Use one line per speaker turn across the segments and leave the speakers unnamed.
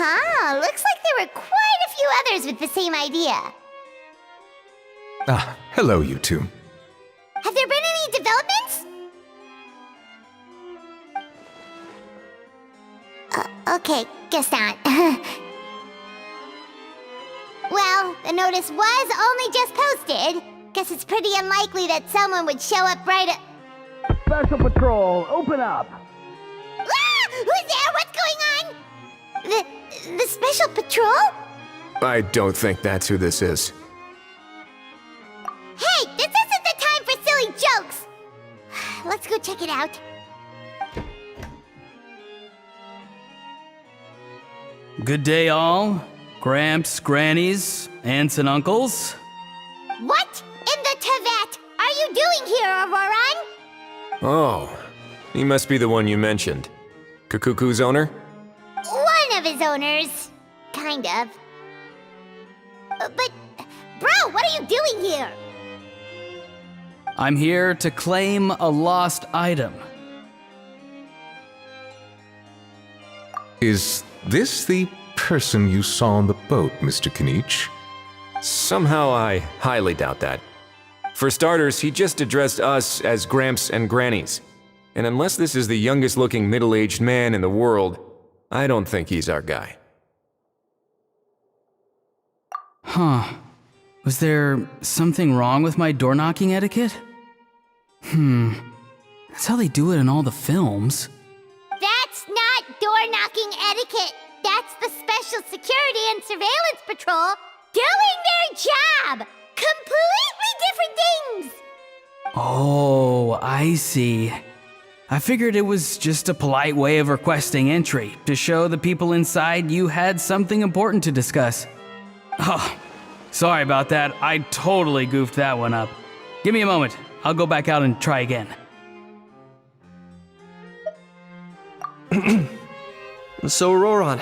Huh, looks like there were quite a few others with the same idea.
Ah, hello, you two.
Have there been any developments? Okay, guess not. Well, the notice was only just posted. Guess it's pretty unlikely that someone would show up right at...
Special Patrol, open up!
Ah! Who's there? What's going on? The Special Patrol?
I don't think that's who this is.
Hey, this isn't the time for silly jokes! Let's go check it out.
Good day, all. Gramps, grannies, aunts, and uncles.
What in the Tevat are you doing here, Auroran?
Oh, he must be the one you mentioned. Kukuku's owner?
One of his owners. Kind of. But, bro, what are you doing here?
I'm here to claim a lost item.
Is this the person you saw on the boat, Mr. Kinich?
Somehow I highly doubt that. For starters, he just addressed us as Gramps and Grannies. And unless this is the youngest looking middle-aged man in the world, I don't think he's our guy.
Huh. Was there something wrong with my door-knocking etiquette? That's how they do it in all the films.
That's not door-knocking etiquette. That's the Special Security and Surveillance Patrol doing their job! Completely different things!
Oh, I see. I figured it was just a polite way of requesting entry to show the people inside you had something important to discuss. Oh, sorry about that. I totally goofed that one up. Give me a moment. I'll go back out and try again.
So, Auroran,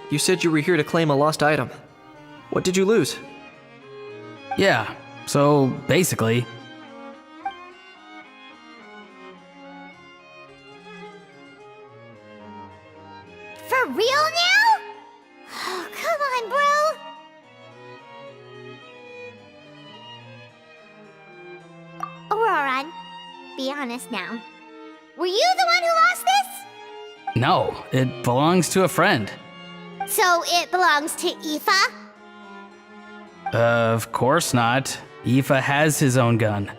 you said you were here to claim a lost item. What did you lose?
Yeah, so basically...
For real now? Oh, come on, bro. Auroran, be honest now. Were you the one who lost this?
No, it belongs to a friend.
So it belongs to Aoife?
Of course not. Aoife has his own gun.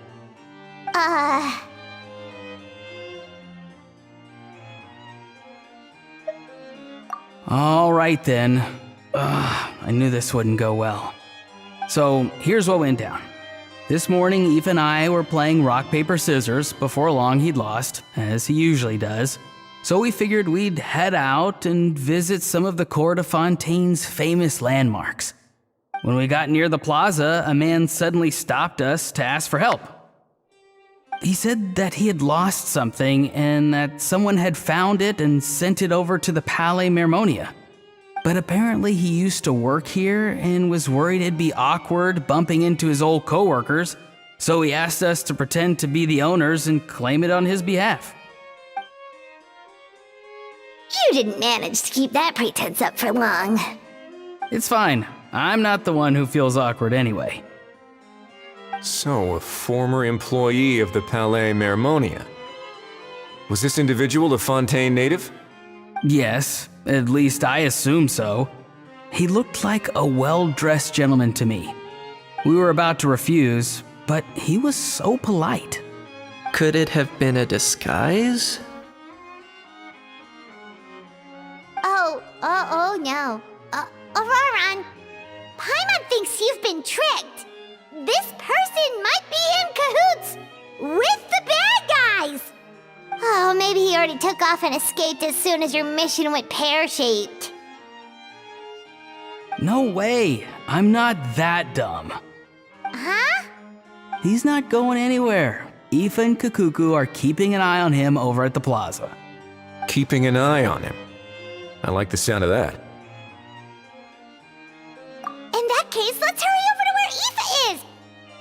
All right then. I knew this wouldn't go well. So here's what went down. This morning, Aoife and I were playing rock, paper, scissors. Before long, he'd lost, as he usually does. So we figured we'd head out and visit some of the Cour de Fontaine's famous landmarks. When we got near the plaza, a man suddenly stopped us to ask for help. He said that he had lost something and that someone had found it and sent it over to the Palais Mermonia. But apparently he used to work here and was worried it'd be awkward bumping into his old coworkers, so he asked us to pretend to be the owners and claim it on his behalf.
You didn't manage to keep that pretense up for long.
It's fine. I'm not the one who feels awkward anyway.
So, a former employee of the Palais Mermonia. Was this individual a Fontaine native?
Yes, at least I assume so. He looked like a well-dressed gentleman to me. We were about to refuse, but he was so polite.
Could it have been a disguise?
Oh no. Auroran, Paimon thinks you've been tricked. This person might be in cahoots with the bad guys! Oh, maybe he already took off and escaped as soon as your mission went pear-shaped.
No way! I'm not that dumb.
Huh?
He's not going anywhere. Aoife and Kukuku are keeping an eye on him over at the plaza.
Keeping an eye on him. I like the sound of that.
In that case, let's hurry over to where Aoife is!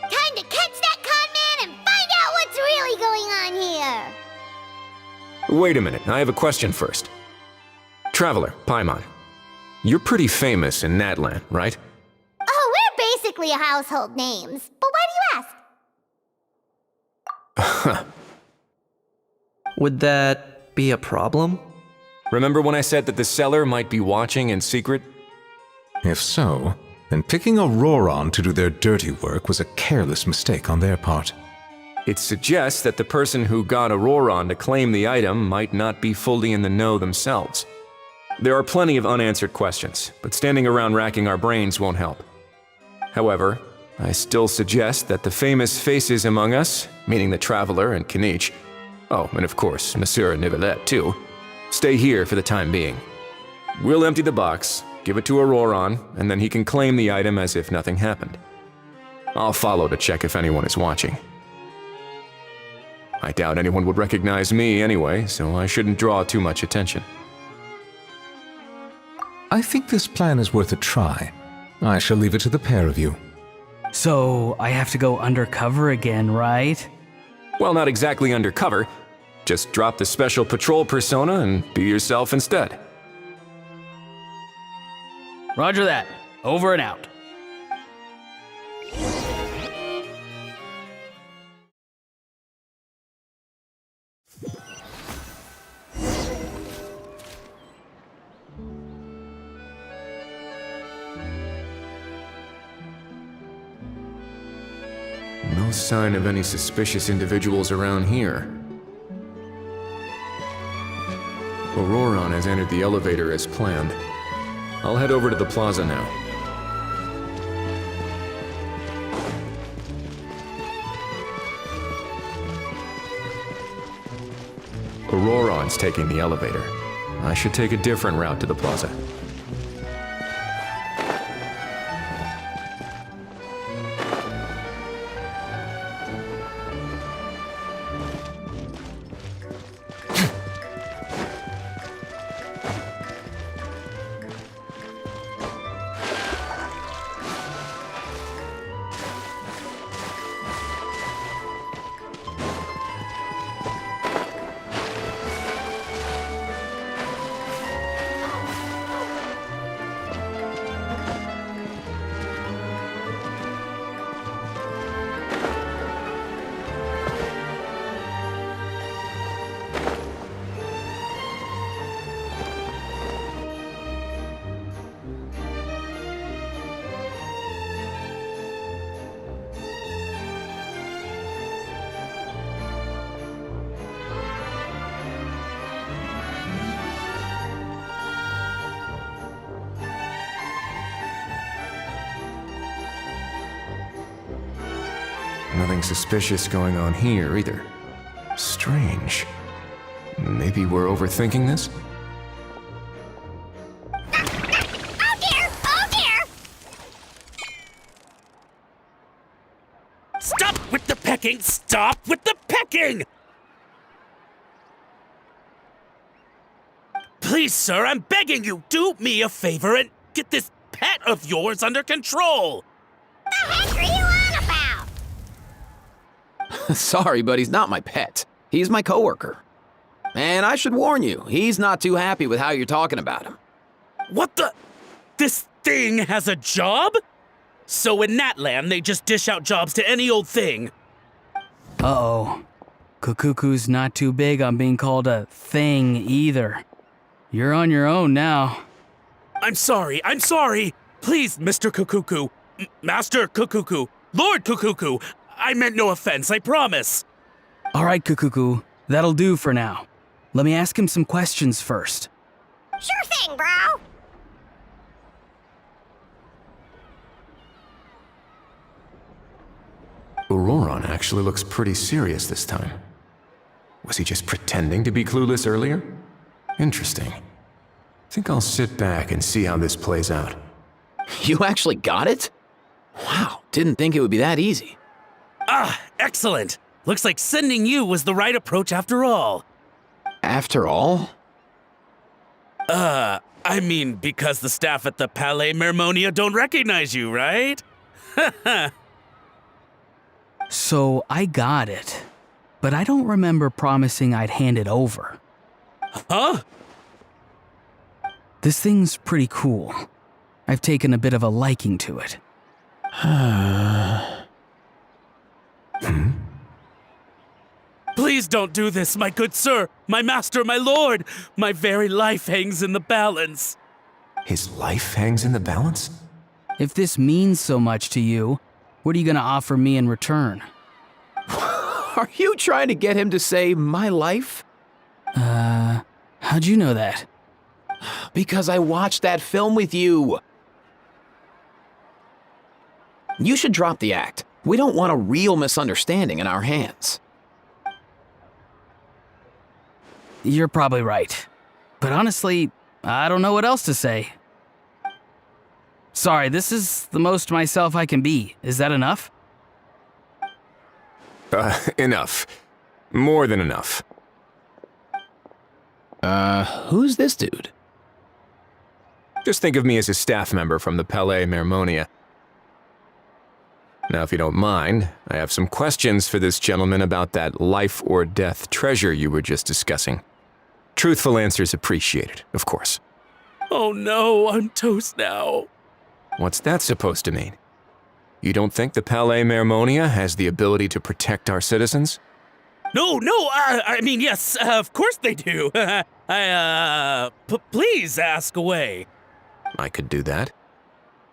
Time to catch that con man and find out what's really going on here!
Wait a minute, I have a question first. Traveler, Paimon, you're pretty famous in Natlan, right?
Oh, we're basically household names. But why do you ask?
Would that be a problem?
Remember when I said that the seller might be watching in secret?
If so, then picking Auroron to do their dirty work was a careless mistake on their part.
It suggests that the person who got Auroron to claim the item might not be fully in the know themselves. There are plenty of unanswered questions, but standing around racking our brains won't help. However, I still suggest that the famous faces among us, meaning the Traveler and Kinich, oh, and of course, Monsieur Nivelet too, stay here for the time being. We'll empty the box, give it to Auroron, and then he can claim the item as if nothing happened. I'll follow to check if anyone is watching. I doubt anyone would recognize me anyway, so I shouldn't draw too much attention.
I think this plan is worth a try. I shall leave it to the pair of you.
So, I have to go undercover again, right?
Well, not exactly undercover. Just drop the special patrol persona and be yourself instead.
Roger that. Over and out.
No sign of any suspicious individuals around here. Auroron has entered the elevator as planned. I'll head over to the plaza now. Auroron's taking the elevator. I should take a different route to the plaza. Nothing suspicious going on here, either. Strange. Maybe we're overthinking this?
Oh dear! Oh dear!
Stop with the pecking! Stop with the pecking! Please, sir, I'm begging you, do me a favor and get this pet of yours under control!
The heck are you on about?
Sorry, but he's not my pet. He's my coworker. And I should warn you, he's not too happy with how you're talking about him.
What the? This thing has a job? So in Natlan, they just dish out jobs to any old thing.
Uh-oh. Kukuku's not too big on being called a thing either. You're on your own now.
I'm sorry. Please, Mr. Kukuku. Master Kukuku. Lord Kukuku. I meant no offense, I promise.
All right, Kukuku. That'll do for now. Let me ask him some questions first.
Sure thing, bro.
Roron actually looks pretty serious this time. Was he just pretending to be clueless earlier? Interesting. Think I'll sit back and see how this plays out.
You actually got it? Wow, didn't think it would be that easy.
Ah, excellent. Looks like sending you was the right approach after all.
After all?
I mean, because the staff at the Palais Mermonia don't recognize you, right?
So I got it, but I don't remember promising I'd hand it over.
Huh?
This thing's pretty cool. I've taken a bit of a liking to it.
Please don't do this, my good sir, my master, my lord. My very life hangs in the balance.
His life hangs in the balance?
If this means so much to you, what are you gonna offer me in return?
Are you trying to get him to say my life?
How'd you know that?
Because I watched that film with you. You should drop the act. We don't want a real misunderstanding in our hands.
You're probably right. But honestly, I don't know what else to say. Sorry, this is the most myself I can be. Is that enough?
Enough. More than enough.
Who's this dude?
Just think of me as a staff member from the Palais Mermonia. Now, if you don't mind, I have some questions for this gentleman about that life or death treasure you were just discussing. Truthful answers appreciated, of course.
Oh no, I'm toast now.
What's that supposed to mean? You don't think the Palais Mermonia has the ability to protect our citizens?
No, I mean, yes, of course they do. Please ask away.
I could do that.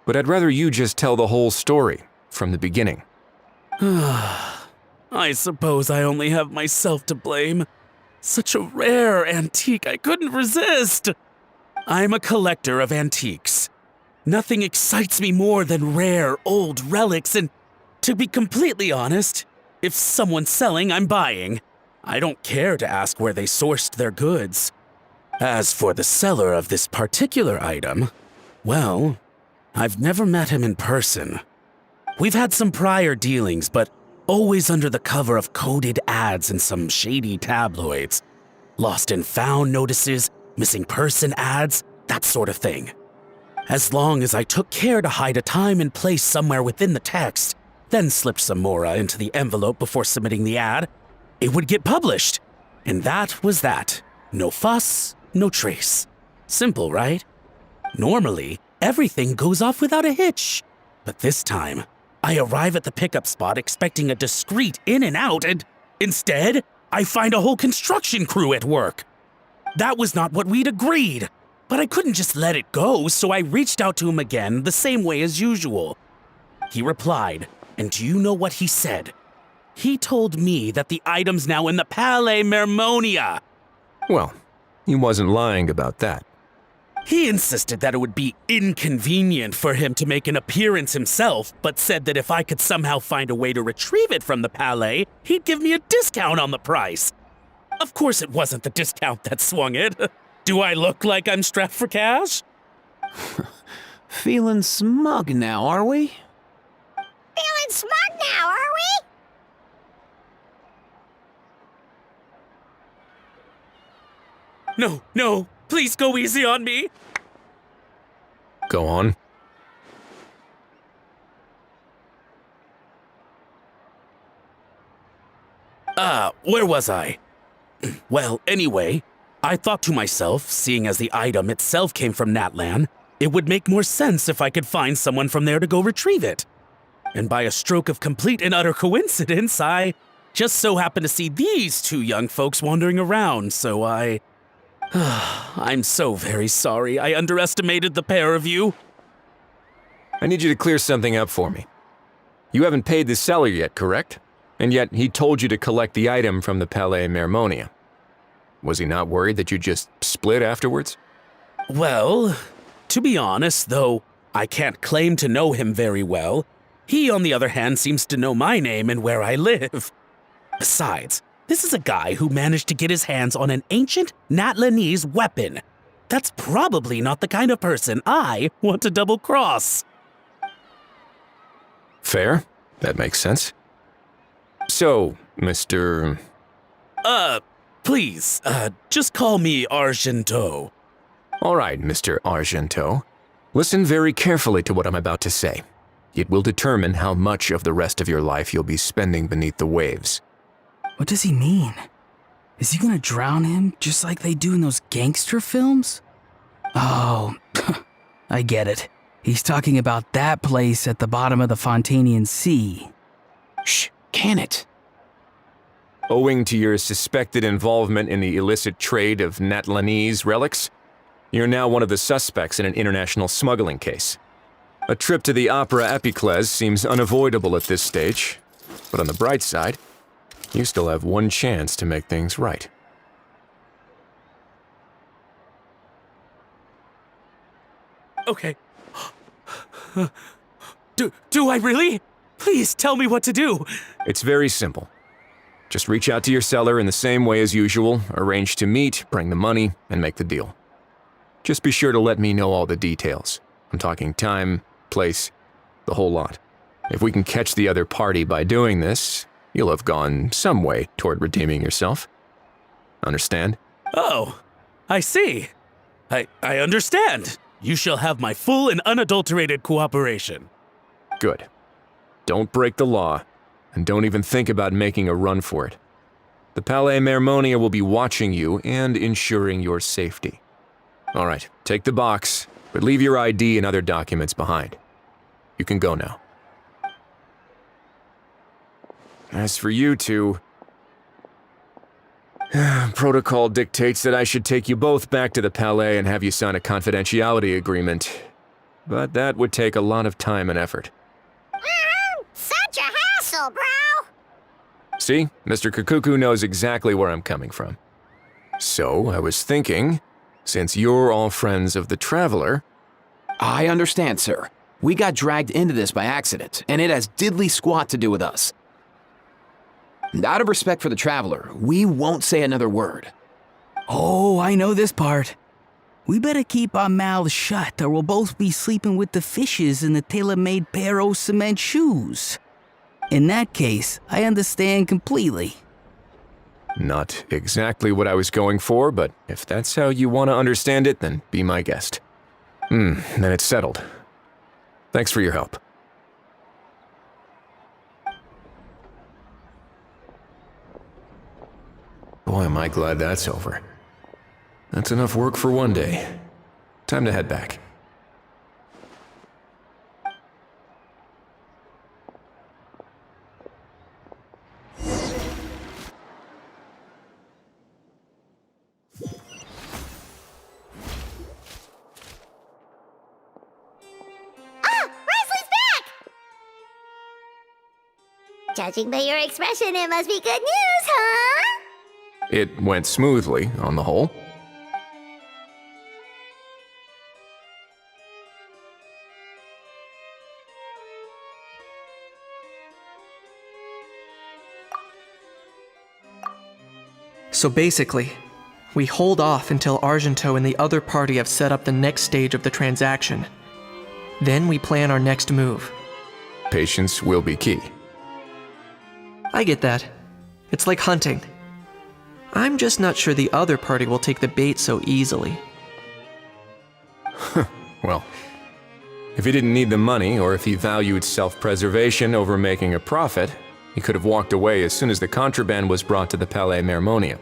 But I'd rather you just tell the whole story, from the beginning.
I suppose I only have myself to blame. Such a rare antique, I couldn't resist. I'm a collector of antiques. Nothing excites me more than rare, old relics, and to be completely honest, if someone's selling, I'm buying. I don't care to ask where they sourced their goods. As for the seller of this particular item, well, I've never met him in person. We've had some prior dealings, but always under the cover of coded ads in some shady tabloids. Lost and found notices, missing person ads, that sort of thing. As long as I took care to hide a time and place somewhere within the text, then slipped some mora into the envelope before submitting the ad, it would get published. And that was that. No fuss, no trace. Simple, right? Normally, everything goes off without a hitch. But this time, I arrive at the pickup spot expecting a discreet in and out, and instead, I find a whole construction crew at work. That was not what we'd agreed, but I couldn't just let it go, so I reached out to him again the same way as usual. He replied, and do you know what he said? He told me that the item's now in the Palais Mermonia.
Well, he wasn't lying about that.
He insisted that it would be inconvenient for him to make an appearance himself, but said that if I could somehow find a way to retrieve it from the Palais, he'd give me a discount on the price. Of course it wasn't the discount that swung it. Do I look like I'm strapped for cash?
Feeling smug now, are we?
Feeling smug now, are we?
No, please go easy on me.
Go on.
Where was I? Well, anyway, I thought to myself, seeing as the item itself came from Natlan, it would make more sense if I could find someone from there to go retrieve it. And by a stroke of complete and utter coincidence, I just so happened to see these two young folks wandering around, so I'm so very sorry I underestimated the pair of you.
I need you to clear something up for me. You haven't paid the seller yet, correct? And yet he told you to collect the item from the Palais Mermonia. Was he not worried that you'd just split afterwards?
Well, to be honest, though I can't claim to know him very well, He, on the other hand, seems to know my name and where I live. Besides, this is a guy who managed to get his hands on an ancient Natlanese weapon. That's probably not the kind of person I want to double-cross.
Fair. That makes sense. So, Mr.
Please, just call me Argento.
All right, Mr. Argento. Listen very carefully to what I'm about to say. It will determine how much of the rest of your life you'll be spending beneath the waves.
What does he mean? Is he gonna drown him just like they do in those gangster films? Oh, I get it. He's talking about that place at the bottom of the Fontanian Sea.
Shh, can it?
Owing to your suspected involvement in the illicit trade of Natlanese relics, you're now one of the suspects in an international smuggling case. A trip to the Opera Epiclese seems unavoidable at this stage, but on the bright side, you still have one chance to make things right.
Okay. Do I really? Please tell me what to do.
It's very simple. Just reach out to your seller in the same way as usual, arrange to meet, bring the money, and make the deal. Just be sure to let me know all the details. I'm talking time, place, the whole lot. If we can catch the other party by doing this, you'll have gone some way toward redeeming yourself. Understand?
Oh, I see. I understand. You shall have my full and unadulterated cooperation.
Good. Don't break the law, and don't even think about making a run for it. The Palais Mermonia will be watching you and ensuring your safety. All right, take the box, but leave your ID and other documents behind. You can go now. As for you two, protocol dictates that I should take you both back to the Palais and have you sign a confidentiality agreement. But that would take a lot of time and effort.
Such a hassle, bro!
See, Mr. Kakuku knows exactly where I'm coming from. So, I was thinking, since you're all friends of the Traveler...
I understand, sir. We got dragged into this by accident, and it has diddly squat to do with us. And out of respect for the Traveler, we won't say another word.
Oh, I know this part. We better keep our mouths shut or we'll both be sleeping with the fishes in the tailor-made pair of cement shoes. In that case, I understand completely.
Not exactly what I was going for, but if that's how you want to understand it, then be my guest. Then it's settled. Thanks for your help. Boy, am I glad that's over. That's enough work for one day. Time to head back.
Judging by your expression, it must be good news, huh?
It went smoothly, on the whole.
So basically, we hold off until Argento and the other party have set up the next stage of the transaction. Then we plan our next move.
Patience will be key.
I get that. It's like hunting. I'm just not sure the other party will take the bait so easily.
Well, if he didn't need the money, or if he valued self-preservation over making a profit, he could have walked away as soon as the contraband was brought to the Palais Mermonia.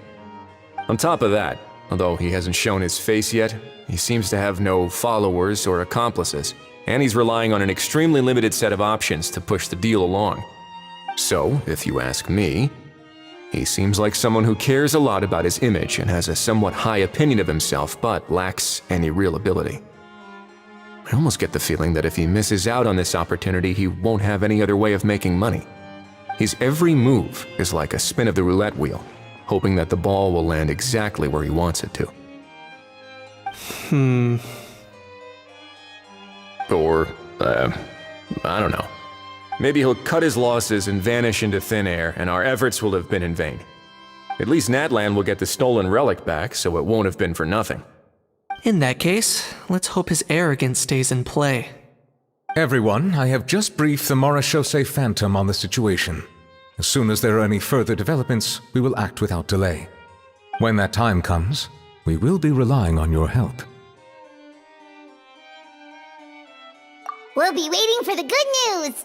On top of that, although he hasn't shown his face yet, he seems to have no followers or accomplices, and he's relying on an extremely limited set of options to push the deal along. So, if you ask me, he seems like someone who cares a lot about his image and has a somewhat high opinion of himself, but lacks any real ability. I almost get the feeling that if he misses out on this opportunity, he won't have any other way of making money. His every move is like a spin of the roulette wheel, hoping that the ball will land exactly where he wants it to. Or, I don't know. Maybe he'll cut his losses and vanish into thin air, and our efforts will have been in vain. At least Natlan will get the stolen relic back, so it won't have been for nothing.
In that case, let's hope his arrogance stays in play.
Everyone, I have just briefed the Marechaussee Phantom on the situation. As soon as there are any further developments, we will act without delay. When that time comes, we will be relying on your help.
We'll be waiting for the good news.